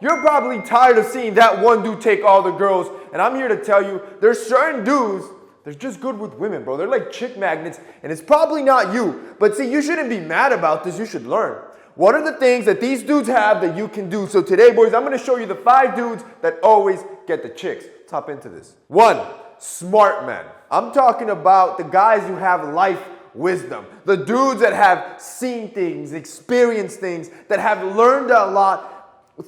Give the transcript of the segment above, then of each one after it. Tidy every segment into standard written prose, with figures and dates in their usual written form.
You're probably tired of seeing that one dude take all the girls, and I'm here to tell you, there's certain dudes, they're just good with women, bro. They're like chick magnets, and it's probably not you. But see, you shouldn't be mad about this, you should learn. What are the things that these dudes have that you can do? So today, boys, I'm gonna show you the 5 dudes that always get the chicks. Let's hop into this. 1, smart men. I'm talking about the guys who have life wisdom. The dudes that have seen things, experienced things, that have learned a lot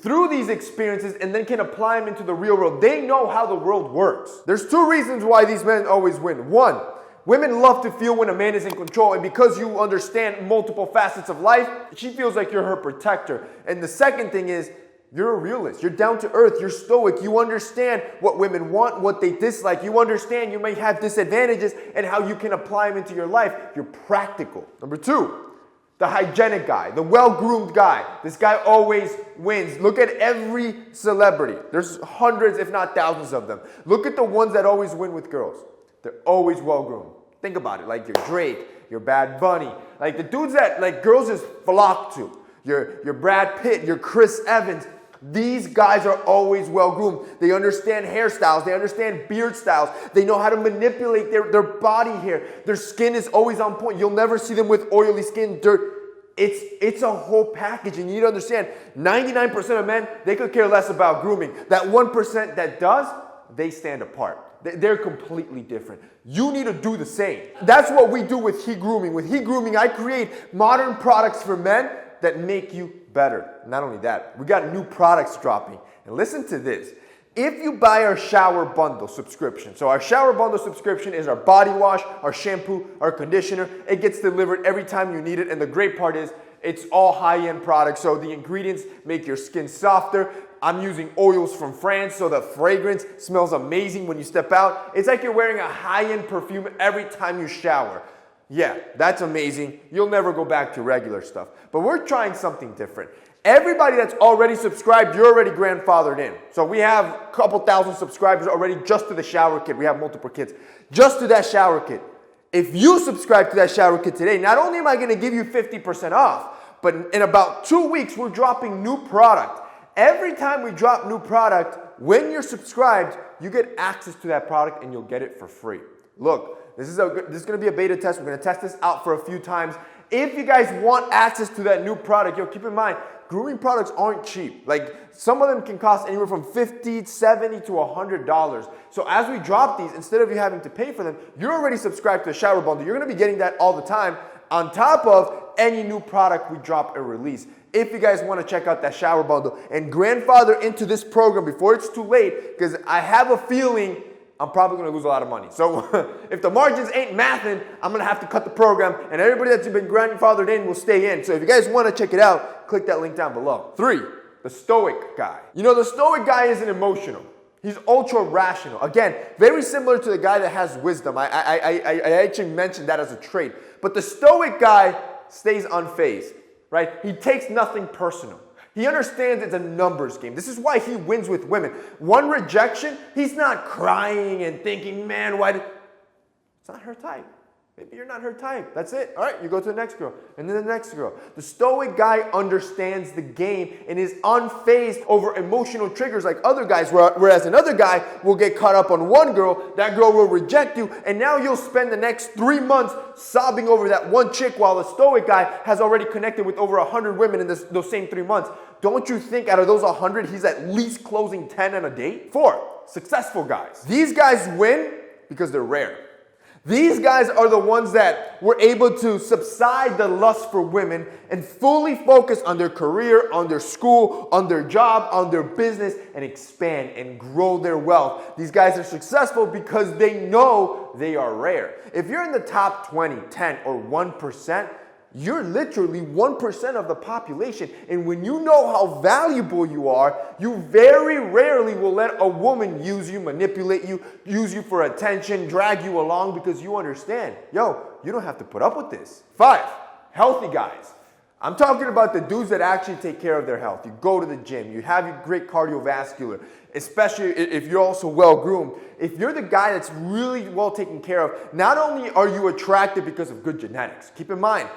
through these experiences and then can apply them into the real world. They know how the world works. There's 2 reasons why these men always win. 1, women love to feel when a man is in control, and because you understand multiple facets of life, she feels like you're her protector. And the second thing is, you're a realist. You're down to earth. You're stoic. You understand what women want, what they dislike. You understand you may have disadvantages and how you can apply them into your life. You're practical. Number 2, the hygienic guy, the well-groomed guy. This guy always wins. Look at every celebrity. There's hundreds, if not thousands of them. Look at the ones that always win with girls. They're always well-groomed. Think about it, like your Drake, your Bad Bunny, like the dudes that like girls just flock to. Your Brad Pitt, your Chris Evans. These guys are always well-groomed. They understand hairstyles. They understand beard styles. They know how to manipulate their body hair. Their skin is always on point. You'll never see them with oily skin, dirt. It's a whole package, and you need to understand, 99% of men, they could care less about grooming. That 1% that does, they stand apart. They're completely different. You need to do the same. That's what we do with He Grooming. With He Grooming, I create modern products for men that make you better. Not only that, we got new products dropping. And listen to this. If you buy our shower bundle subscription, so our shower bundle subscription is our body wash, our shampoo, our conditioner. It gets delivered every time you need it. And the great part is it's all high-end products. So the ingredients make your skin softer. I'm using oils from France, so the fragrance smells amazing when you step out. It's like you're wearing a high-end perfume every time you shower. Yeah, that's amazing. You'll never go back to regular stuff. But we're trying something different. Everybody that's already subscribed, you're already grandfathered in. So we have a couple thousand subscribers already just to the shower kit. We have multiple kits. Just to that shower kit. If you subscribe to that shower kit today, not only am I going to give you 50% off, but in about 2 weeks, we're dropping new product. Every time we drop new product, when you're subscribed, you get access to that product and you'll get it for free. Look, this is going to be a beta test. We're going to test this out for a few times. If you guys want access to that new product, keep in mind, grooming products aren't cheap. Like, some of them can cost anywhere from $50, $70 to $100. So as we drop these, instead of you having to pay for them, you're already subscribed to the shower bundle. You're going to be getting that all the time on top of any new product we drop or release. If you guys want to check out that shower bundle and grandfather into this program before it's too late, because I have a feeling I'm probably going to lose a lot of money. So if the margins ain't mathing, I'm going to have to cut the program, and everybody that's been grandfathered in will stay in. So if you guys want to check it out, click that link down below. 3, the stoic guy. You know, the stoic guy isn't emotional. He's ultra rational. Again, very similar to the guy that has wisdom. I actually mentioned that as a trait. But the stoic guy stays unfazed, right? He takes nothing personal. He understands it's a numbers game. This is why he wins with women. One rejection, he's not crying and thinking, man, why did... It's not her type. Maybe you're not her type. That's it. All right, you go to the next girl, and then the next girl. The stoic guy understands the game and is unfazed over emotional triggers like other guys, whereas another guy will get caught up on one girl, that girl will reject you, and now you'll spend the next 3 months sobbing over that one chick while the stoic guy has already connected with over 100 women in those same 3 months. Don't you think out of those 100, he's at least closing 10 on a date? 4, successful guys. These guys win because they're rare. These guys are the ones that were able to subside the lust for women and fully focus on their career, on their school, on their job, on their business, and expand and grow their wealth. These guys are successful because they know they are rare. If you're in the top 20, 10, or 1%, you're literally 1% of the population. And when you know how valuable you are, you very rarely will let a woman use you, manipulate you, use you for attention, drag you along because you understand, you don't have to put up with this. 5, healthy guys. I'm talking about the dudes that actually take care of their health. You go to the gym, you have your great cardiovascular, especially if you're also well-groomed. If you're the guy that's really well taken care of, not only are you attractive because of good genetics, keep in mind,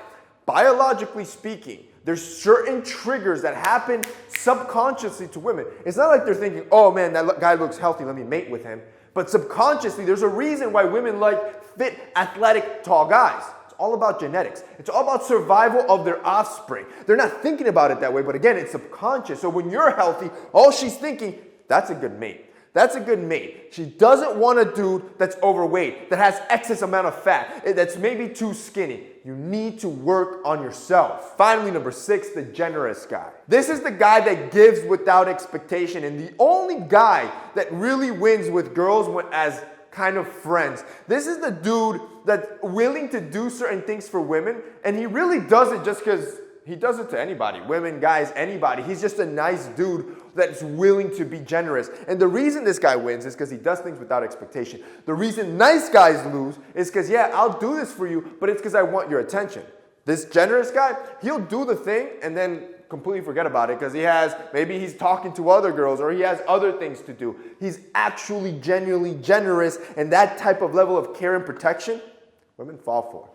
biologically speaking, There's certain triggers that happen subconsciously to women. It's not like they're thinking, oh man, that guy looks healthy, let me mate with him. But subconsciously, there's a reason why women like fit, athletic, tall guys. It's all about genetics. It's all about survival of their offspring. They're not thinking about it that way, but again, it's subconscious. So when you're healthy, all she's thinking, that's a good mate. That's a good mate. She doesn't want a dude that's overweight, that has excess amount of fat, that's maybe too skinny. You need to work on yourself. Finally, number 6, the generous guy. This is the guy that gives without expectation, and the only guy that really wins with girls as kind of friends. This is the dude that's willing to do certain things for women, and he really does it just because he does it to anybody. Women, guys, anybody. He's just a nice dude that's willing to be generous. And the reason this guy wins is because he does things without expectation. The reason nice guys lose is because, yeah, I'll do this for you, but it's because I want your attention. This generous guy, he'll do the thing and then completely forget about it because maybe he's talking to other girls or he has other things to do. He's actually genuinely generous, and that type of level of care and protection, women fall for.